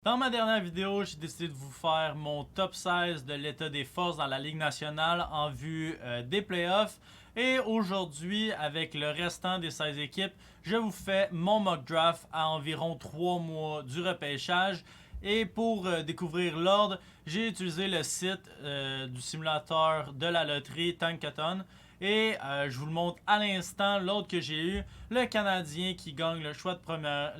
Dans ma dernière vidéo, j'ai décidé de vous faire mon top 16 de l'état des forces dans la Ligue nationale en vue des playoffs. Et aujourd'hui, avec le restant des 16 équipes, je vous fais mon mock draft à environ 3 mois du repêchage. Et pour découvrir l'ordre, j'ai utilisé le site du simulateur de la loterie Tankathon. Et je vous le montre à l'instant, l'autre que j'ai eu, le Canadien qui gagne le choix de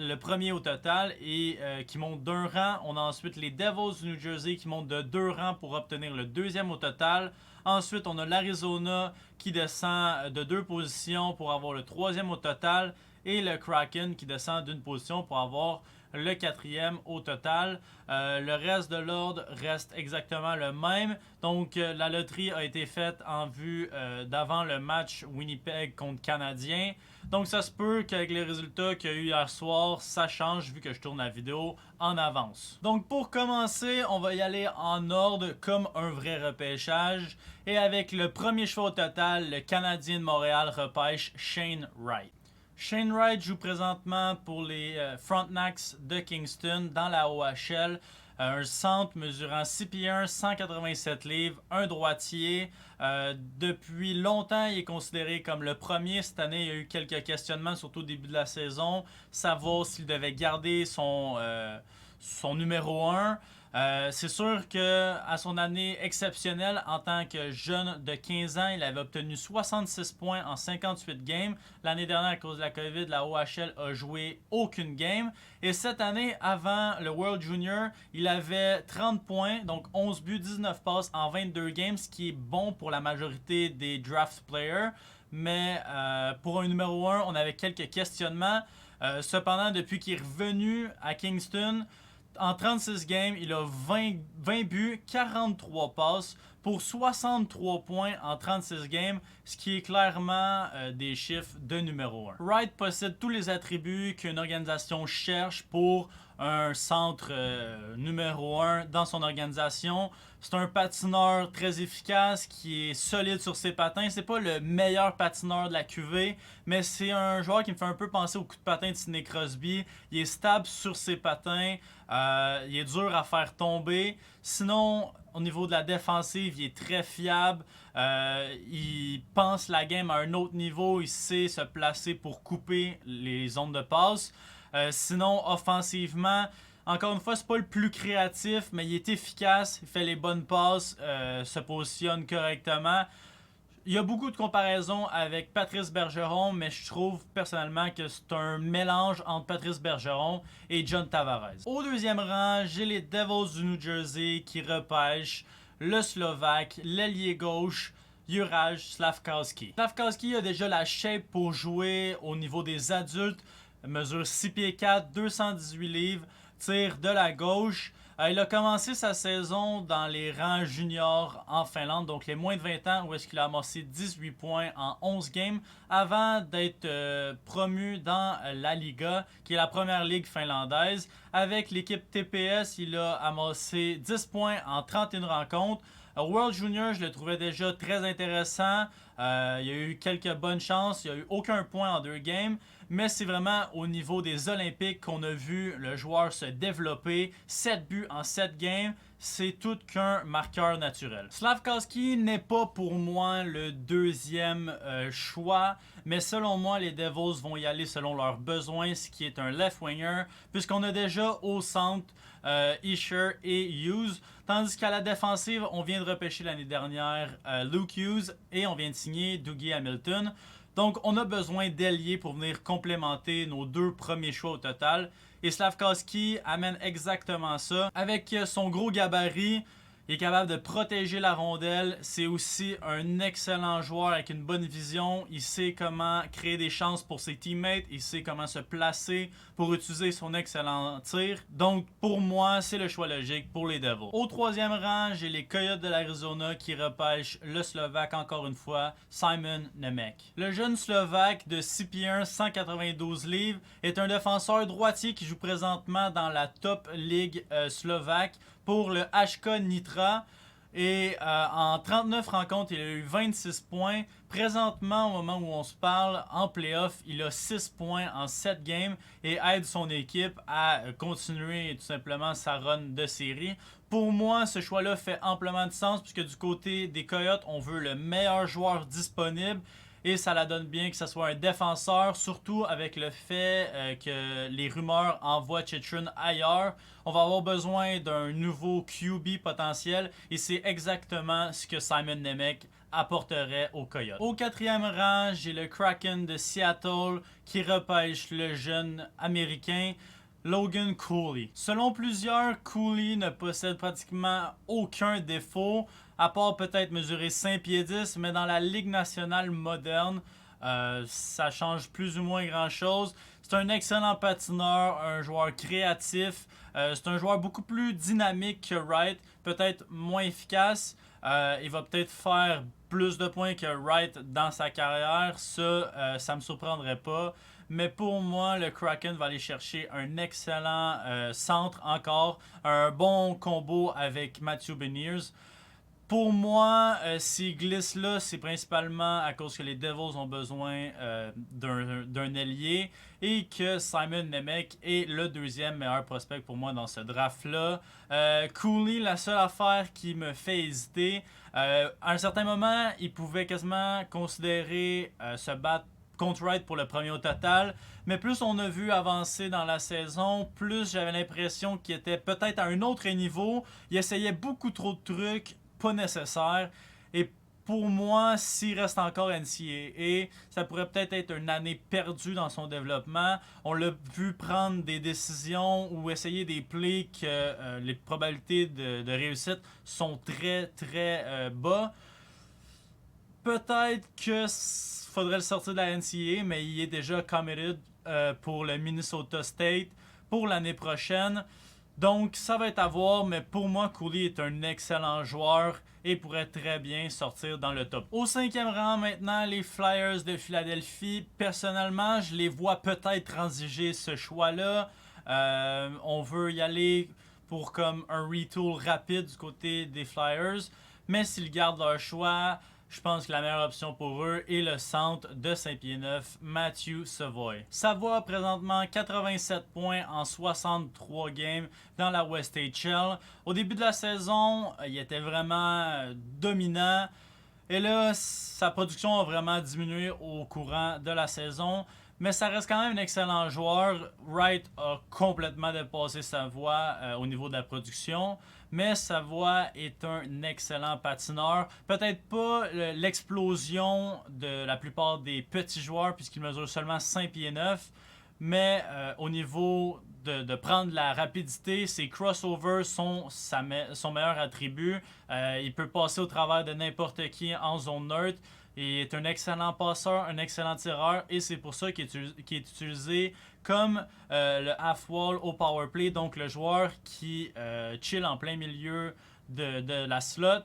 le premier au total et qui monte d'un rang. On a ensuite les Devils du New Jersey qui montent de 2 rangs pour obtenir le deuxième au total. Ensuite, on a l'Arizona qui descend de 2 positions pour avoir le troisième au total. Et le Kraken qui descend d'une position pour avoir le quatrième au total. Le reste de l'ordre reste exactement le même. Donc, la loterie a été faite en vue d'avant le match Winnipeg contre Canadien. Donc, ça se peut qu'avec les résultats qu'il y a eu hier soir, ça change vu que je tourne la vidéo en avance. Donc, pour commencer, on va y aller en ordre comme un vrai repêchage. Et avec le premier choix au total, le Canadien de Montréal repêche Shane Wright. Shane Wright joue présentement pour les Frontenacs de Kingston dans la OHL. Un centre mesurant 6 pieds 1, 187 livres, un droitier. Depuis longtemps, il est considéré comme le premier. Cette année, il y a eu quelques questionnements, surtout au début de la saison. Savoir s'il devait garder son numéro 1. C'est sûr qu'à son année exceptionnelle en tant que jeune de 15 ans, il avait obtenu 66 points en 58 games. L'année dernière, à cause de la COVID, la OHL a joué aucune game. Et cette année, avant le World Junior, il avait 30 points, donc 11 buts, 19 passes en 22 games, ce qui est bon pour la majorité des draft players. Mais pour un numéro 1, on avait quelques questionnements. Cependant, depuis qu'il est revenu à Kingston, en 36 games, il a 20 buts, 43 passes pour 63 points en 36 games, ce qui est clairement des chiffres de numéro 1. Wright possède tous les attributs qu'une organisation cherche pour un centre numéro 1 dans son organisation. C'est un patineur très efficace qui est solide sur ses patins. C'est pas le meilleur patineur de la QV, mais c'est un joueur qui me fait un peu penser au coup de patin de Sidney Crosby. Il est stable sur ses patins. Il est dur à faire tomber. Sinon, au niveau de la défensive, il est très fiable. Il pense la game à un autre niveau. Il sait se placer pour couper les zones de passe. Sinon, offensivement, encore une fois, c'est pas le plus créatif, mais il est efficace, il fait les bonnes passes, se positionne correctement. Il y a beaucoup de comparaisons avec Patrice Bergeron, mais je trouve personnellement que c'est un mélange entre Patrice Bergeron et John Tavares. Au deuxième rang, j'ai les Devils du New Jersey qui repêchent le Slovaque, l'ailier gauche, Juraj Slafkowski. Slafkowski a déjà la shape pour jouer au niveau des adultes, mesure 6 pieds 4, 218 livres, tire de la gauche. Il a commencé sa saison dans les rangs juniors en Finlande, donc les moins de 20 ans, où est-ce qu'il a amassé 18 points en 11 games avant d'être promu dans la Liga, qui est la première ligue finlandaise. Avec l'équipe TPS, il a amassé 10 points en 31 rencontres. World Junior, je le trouvais déjà très intéressant. Il y a eu quelques bonnes chances. Il n'y a eu aucun point en 2 games. Mais c'est vraiment au niveau des Olympiques qu'on a vu le joueur se développer. 7 buts en 7 games. C'est tout qu'un marqueur naturel. Slafkowski n'est pas pour moi le deuxième choix, mais selon moi, les Devils vont y aller selon leurs besoins, ce qui est un left-winger, puisqu'on a déjà au centre Isher et Hughes, tandis qu'à la défensive, on vient de repêcher l'année dernière Luke Hughes et on vient de signer Dougie Hamilton. Donc, on a besoin d'ailiers pour venir complémenter nos 2 premiers choix au total. Et Slafkowski amène exactement ça. Avec son gros gabarit, il est capable de protéger la rondelle. C'est aussi un excellent joueur avec une bonne vision. Il sait comment créer des chances pour ses teammates. Il sait comment se placer pour utiliser son excellent tir. Donc, pour moi, c'est le choix logique pour les Devils. Au troisième rang, j'ai les Coyotes de l'Arizona qui repêchent le Slovaque, encore une fois, Simon Nemec. Le jeune Slovaque de 6 pieds 1, 192 livres, est un défenseur droitier qui joue présentement dans la top ligue slovaque pour le HK Nitra. Et en 39 rencontres, il a eu 26 points. Présentement, au moment où on se parle, en playoff, il a 6 points en 7 games et aide son équipe à continuer tout simplement sa run de série. Pour moi, ce choix-là fait amplement de sens puisque du côté des Coyotes, on veut le meilleur joueur disponible. Et ça la donne bien que ce soit un défenseur, surtout avec le fait que les rumeurs envoient Chychrun ailleurs. On va avoir besoin d'un nouveau QB potentiel et c'est exactement ce que Simon Nemec apporterait aux Coyotes. Au quatrième rang, j'ai le Kraken de Seattle qui repêche le jeune américain Logan Cooley. Selon plusieurs, Cooley ne possède pratiquement aucun défaut, à part peut-être mesurer 5 pieds 10, mais dans la Ligue nationale moderne, ça change plus ou moins grand-chose. C'est un excellent patineur, un joueur créatif. C'est un joueur beaucoup plus dynamique que Wright, peut-être moins efficace. Il va peut-être faire plus de points que Wright dans sa carrière. Ça me surprendrait pas. Mais pour moi, le Kraken va aller chercher un excellent centre encore. Un bon combo avec Matthew Beniers. Pour moi, s'il glisse là, c'est principalement à cause que les Devils ont besoin d'un ailier et que Simon Nemec est le deuxième meilleur prospect pour moi dans ce draft-là. Cooley, la seule affaire qui me fait hésiter, à un certain moment, il pouvait quasiment considérer se battre contre Wright pour le premier au total. Mais plus on a vu avancer dans la saison, plus j'avais l'impression qu'il était peut-être à un autre niveau. Il essayait beaucoup trop de trucs pas nécessaires. Et pour moi, s'il reste encore NCAA, ça pourrait peut-être être une année perdue dans son développement. On l'a vu prendre des décisions ou essayer des plays que les probabilités de réussite sont très très bas. Peut-être que faudrait le sortir de la NCAA, mais il est déjà committed pour le Minnesota State pour l'année prochaine. Donc, ça va être à voir, mais pour moi, Cooley est un excellent joueur et pourrait très bien sortir dans le top. Au cinquième rang, maintenant, les Flyers de Philadelphie. Personnellement, je les vois peut-être transiger ce choix-là. On veut y aller pour comme un retool rapide du côté des Flyers. Mais s'ils gardent leur choix, je pense que la meilleure option pour eux est le centre de Saint-Pied-Neuf, Matthew Savoie. Savoie a présentement 87 points en 63 games dans la West HL. Au début de la saison, il était vraiment dominant. Et là, sa production a vraiment diminué au courant de la saison. Mais ça reste quand même un excellent joueur. Wright a complètement dépassé Savoie au niveau de la production. Mais Savoie est un excellent patineur. Peut-être pas l'explosion de la plupart des petits joueurs puisqu'il mesure seulement 5 pieds 9. Mais au niveau de prendre la rapidité, ses crossovers sont son meilleur attribut. Il peut passer au travers de n'importe qui en zone neutre. Il est un excellent passeur, un excellent tireur et c'est pour ça qu'il est utilisé comme le half-wall au powerplay, donc le joueur qui chill en plein milieu de la slot.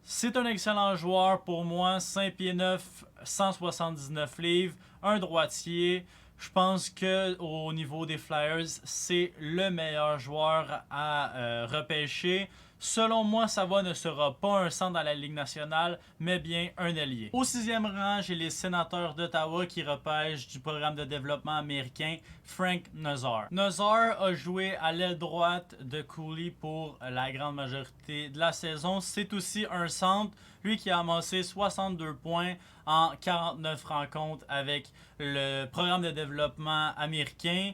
C'est un excellent joueur pour moi, 5 pieds 9, 179 livres, un droitier. Je pense qu'au niveau des Flyers, c'est le meilleur joueur à repêcher. Selon moi, Savoie ne sera pas un centre dans la Ligue nationale, mais bien un allié. Au sixième rang, j'ai les Sénateurs d'Ottawa qui repêchent du programme de développement américain Frank Nazar. Nazar a joué à l'aile droite de Cooley pour la grande majorité de la saison. C'est aussi un centre, lui qui a amassé 62 points en 49 rencontres avec le programme de développement américain.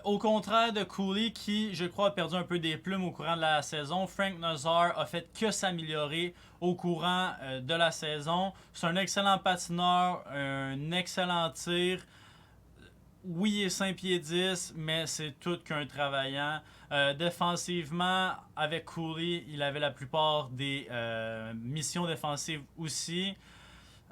Au contraire de Cooley qui, je crois, a perdu un peu des plumes au courant de la saison, Frank Nazar a fait que s'améliorer au courant de la saison. C'est un excellent patineur, un excellent tir. Oui, il est 5 pieds 10, mais c'est tout qu'un travaillant. Défensivement, avec Cooley, il avait la plupart des missions défensives aussi.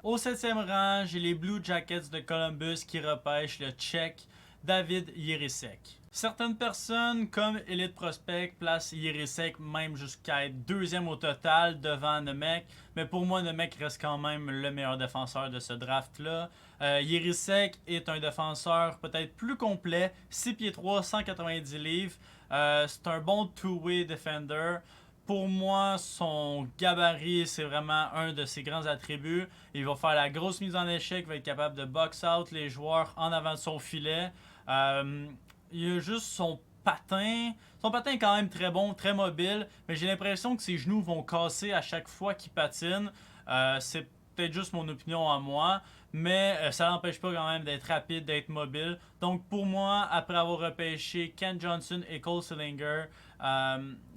Au septième rang, j'ai les Blue Jackets de Columbus qui repêchent le Tchèque David Jiříček. Certaines personnes, comme Elite Prospect, placent Jiříček même jusqu'à être deuxième au total devant Nemec. Mais pour moi, Nemec reste quand même le meilleur défenseur de ce draft-là. Jiříček est un défenseur peut-être plus complet, 6 pieds 3, 190 livres. C'est un bon two-way defender. Pour moi, son gabarit, c'est vraiment un de ses grands attributs. Il va faire la grosse mise en échec, il va être capable de box out les joueurs en avant de son filet. Il a juste son patin. Son patin est quand même très bon, très mobile, mais j'ai l'impression que ses genoux vont casser à chaque fois qu'il patine. C'est peut-être juste mon opinion à moi, mais ça n'empêche pas quand même d'être rapide, d'être mobile. Donc pour moi, après avoir repêché Ken Johnson et Cole Sillinger,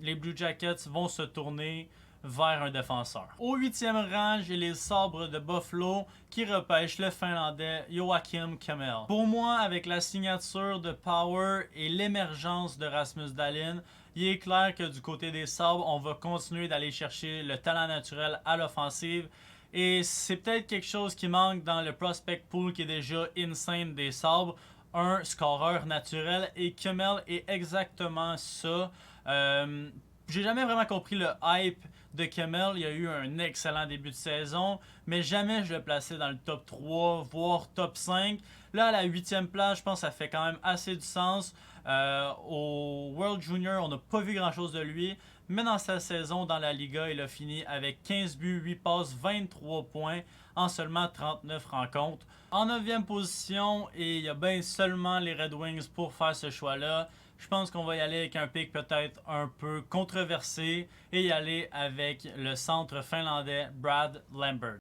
les Blue Jackets vont se tourner vers un défenseur. Au 8e rang, j'ai les Sabres de Buffalo qui repêchent le Finlandais Joakim Kemell. Pour moi, avec la signature de Power et l'émergence de Rasmus Dahlin, il est clair que du côté des Sabres, on va continuer d'aller chercher le talent naturel à l'offensive. Et c'est peut-être quelque chose qui manque dans le prospect pool qui est déjà insane des Sabres. Un scoreur naturel et Kemell est exactement ça. J'ai jamais vraiment compris le hype de Kemell. Il a eu un excellent début de saison, mais jamais je le plaçais dans le top 3, voire top 5. Là, à la 8e place, je pense que ça fait quand même assez du sens. Au World Junior, on n'a pas vu grand-chose de lui, mais dans sa saison dans la Liga, il a fini avec 15 buts, 8 passes, 23 points en seulement 39 rencontres. En 9e position, et il y a bien seulement les Red Wings pour faire ce choix-là, je pense qu'on va y aller avec un pick peut-être un peu controversé et y aller avec le centre finlandais Brad Lambert.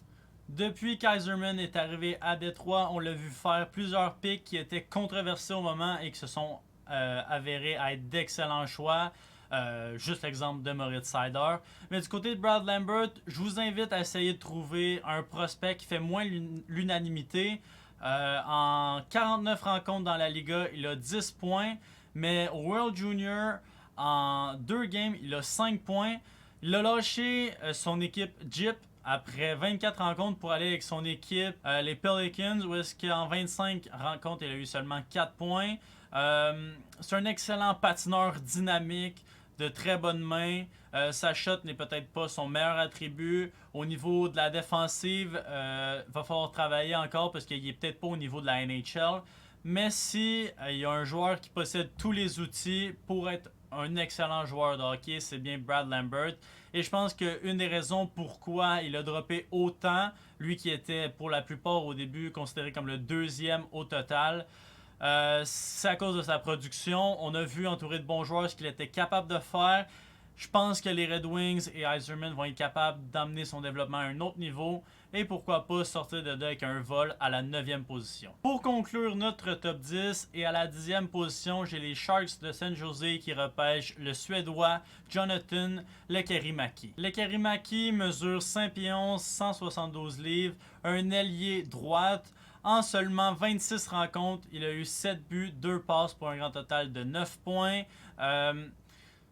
Depuis qu'Yzerman est arrivé à Détroit, on l'a vu faire plusieurs picks qui étaient controversés au moment et qui se sont avérés à être d'excellents choix. Juste l'exemple de Moritz Seider. Mais du côté de Brad Lambert, je vous invite à essayer de trouver un prospect qui fait moins l'unanimité. En 49 rencontres dans la Liga, il a 10 points. Mais au World Junior, en 2 games, il a 5 points. Il a lâché son équipe Jeep après 24 rencontres pour aller avec son équipe les Pelicans, où est-ce qu'en 25 rencontres, il a eu seulement 4 points. C'est un excellent patineur dynamique, de très bonnes mains. Sa shot n'est peut-être pas son meilleur attribut. Au niveau de la défensive, va falloir travailler encore parce qu'il est peut-être pas au niveau de la NHL. Mais si il y a un joueur qui possède tous les outils pour être un excellent joueur de hockey, c'est bien Brad Lambert. Et je pense qu'une des raisons pourquoi il a droppé autant, lui qui était pour la plupart au début considéré comme le 2e au total, c'est à cause de sa production. On a vu entouré de bons joueurs ce qu'il était capable de faire. Je pense que les Red Wings et Yzerman vont être capables d'amener son développement à un autre niveau et pourquoi pas sortir de là avec un vol à la 9e position. Pour conclure notre top 10, et à la 10e position, j'ai les Sharks de San Jose qui repêchent le Suédois Jonathan Lekkerimäki. Lekkerimäki mesure 5 pieds 11, 172 livres, un ailier droite. En seulement 26 rencontres, il a eu 7 buts, 2 passes pour un grand total de 9 points.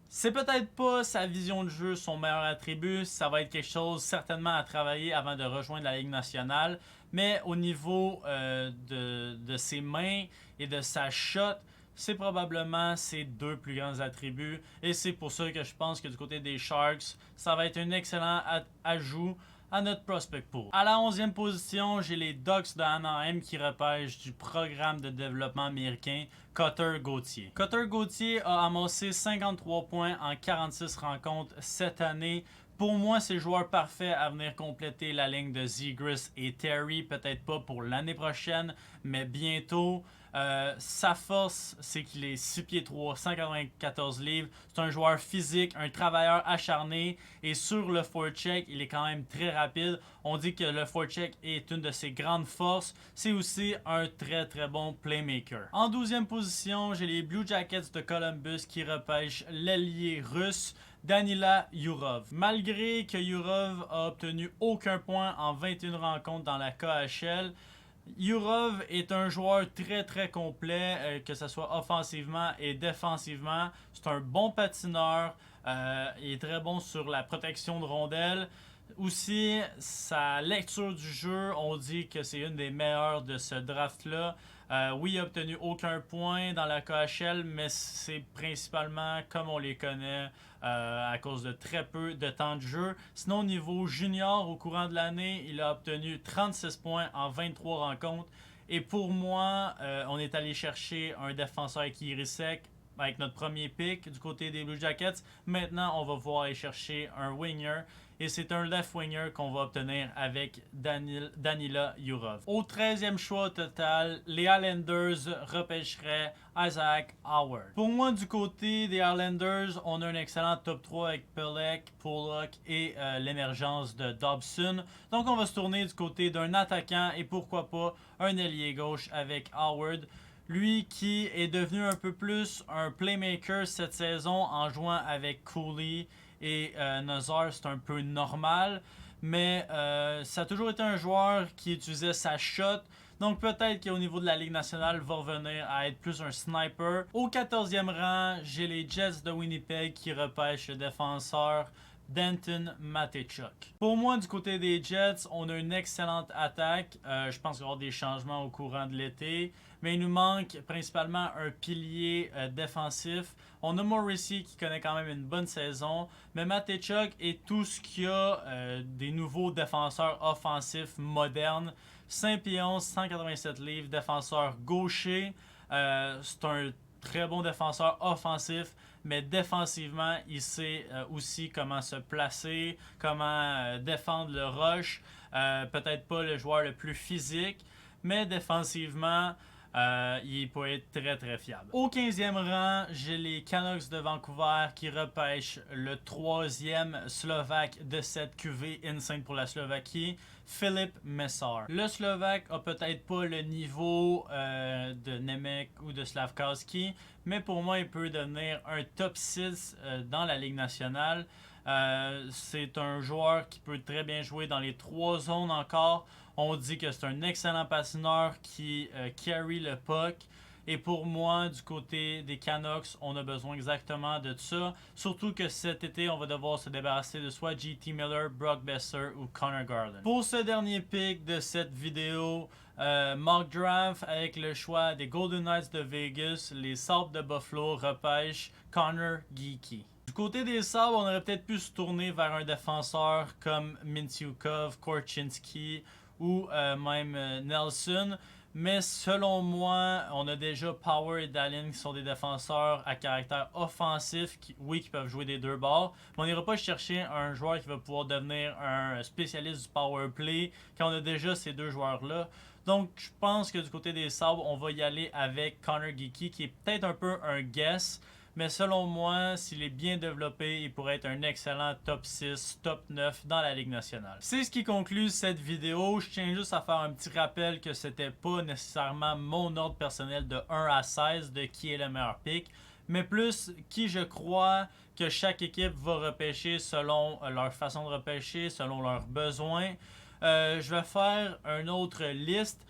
C'est peut-être pas sa vision de jeu, son meilleur attribut. Ça va être quelque chose certainement à travailler avant de rejoindre la Ligue nationale. Mais au niveau de ses mains et de sa shot, c'est probablement ses 2 plus grands attributs. Et c'est pour ça que je pense que du côté des Sharks, ça va être un excellent ajout à notre prospect pool. À la 11e position, j'ai les Ducks de Anaheim qui repêchent du programme de développement américain Cutter Gauthier. Cutter Gauthier a amassé 53 points en 46 rencontres cette année. Pour moi, c'est le joueur parfait à venir compléter la ligne de Zegras et Terry. Peut-être pas pour l'année prochaine, mais bientôt. Sa force, c'est qu'il est 6 pieds 3, 194 livres. C'est un joueur physique, un travailleur acharné. Et sur le forecheck, il est quand même très rapide. On dit que le forecheck est une de ses grandes forces. C'est aussi un très très bon playmaker. En 12e position, j'ai les Blue Jackets de Columbus qui repêchent l'ailier russe Danila Yurov. Malgré que Yurov a obtenu aucun point en 21 rencontres dans la KHL, Yurov est un joueur très très complet, que ce soit offensivement et défensivement. C'est un bon patineur, il est très bon sur la protection de rondelles. Aussi, sa lecture du jeu, on dit que c'est une des meilleures de ce draft-là. Oui, il n'a obtenu aucun point dans la KHL, mais c'est principalement comme on les connaît à cause de très peu de temps de jeu. Sinon, au niveau junior, au courant de l'année, il a obtenu 36 points en 23 rencontres. Et pour moi, on est allé chercher un défenseur qui est sec avec notre premier pick du côté des Blue Jackets. Maintenant, on va pouvoir aller chercher un winger. Et c'est un left winger qu'on va obtenir avec Danila Yurov. Au 13e choix total, les Islanders repêcheraient Isaac Howard. Pour moi, du côté des Islanders, on a un excellent top 3 avec Pelech, Pollock et l'émergence de Dobson. Donc on va se tourner du côté d'un attaquant et pourquoi pas un ailier gauche avec Howard. Lui qui est devenu un peu plus un playmaker cette saison en jouant avec Cooley et Nazar, c'est un peu normal. Mais ça a toujours été un joueur qui utilisait sa shot. Donc peut-être qu'au niveau de la Ligue nationale, va revenir à être plus un sniper. Au 14e rang, j'ai les Jets de Winnipeg qui repêchent le défenseur Denton Mateychuk. Pour moi, du côté des Jets, on a une excellente attaque. Je pense qu'il va y avoir des changements au courant de l'été. Mais il nous manque principalement un pilier défensif. On a Morrissey qui connaît quand même une bonne saison. Mais Mateychuk est tout ce qu'il y a des nouveaux défenseurs offensifs modernes. 5 pieds 11, 187 livres, défenseur gaucher. C'est un très bon défenseur offensif, mais défensivement, il sait aussi comment se placer, comment défendre le rush. Peut-être pas le joueur le plus physique, mais défensivement, il peut être très très fiable. Au 15e rang, j'ai les Canucks de Vancouver qui repêchent le 3e Slovaque de cette QV Insane pour la Slovaquie, Philippe Mesar. Le Slovaque a peut-être pas le niveau de Nemec ou de Slavkovski, mais pour moi, il peut devenir un top 6 dans la Ligue nationale. C'est un joueur qui peut très bien jouer dans les 3 zones encore. On dit que c'est un excellent patineur qui carry le puck. Et pour moi, du côté des Canucks, on a besoin exactement de ça. Surtout que cet été, on va devoir se débarrasser de soit JT Miller, Brock Besser ou Connor Garland. Pour ce dernier pick de cette vidéo, mock draft avec le choix des Golden Knights de Vegas, les Sabres de Buffalo repêchent Connor Geekie. Du côté des Sabres, on aurait peut-être pu se tourner vers un défenseur comme Mintyukov, Korchinski ou même Nelson. Mais selon moi, on a déjà Power et Dallin qui sont des défenseurs à caractère offensif, qui peuvent jouer des deux bords. Mais on n'ira pas chercher un joueur qui va pouvoir devenir un spécialiste du power play quand on a déjà ces deux joueurs-là. Donc, je pense que du côté des Sabres, on va y aller avec Connor Geekie, qui est peut-être un peu un guess. Mais selon moi, s'il est bien développé, il pourrait être un excellent top 6, top 9 dans la Ligue nationale. C'est ce qui conclut cette vidéo. Je tiens juste à faire un petit rappel que c'était pas nécessairement mon ordre personnel de 1 à 16 de qui est le meilleur pick, mais plus qui je crois que chaque équipe va repêcher selon leur façon de repêcher, selon leurs besoins. Je vais faire une autre liste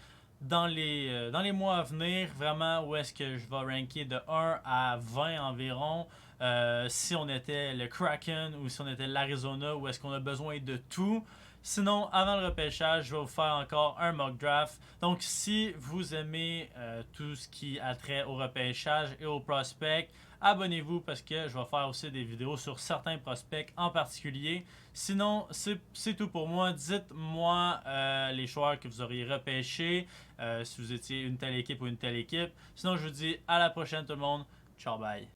dans les mois à venir, vraiment, où est-ce que je vais ranker de 1 à 20 environ. Si on était le Kraken ou si on était l'Arizona, où est-ce qu'on a besoin de tout. Sinon, avant le repêchage, je vais vous faire encore un mock draft. Donc, si vous aimez tout ce qui a trait au repêchage et au prospect, abonnez-vous parce que je vais faire aussi des vidéos sur certains prospects en particulier. Sinon, c'est tout pour moi. Dites-moi les joueurs que vous auriez repêchés, si vous étiez une telle équipe ou une telle équipe. Sinon, je vous dis à la prochaine tout le monde. Ciao, bye.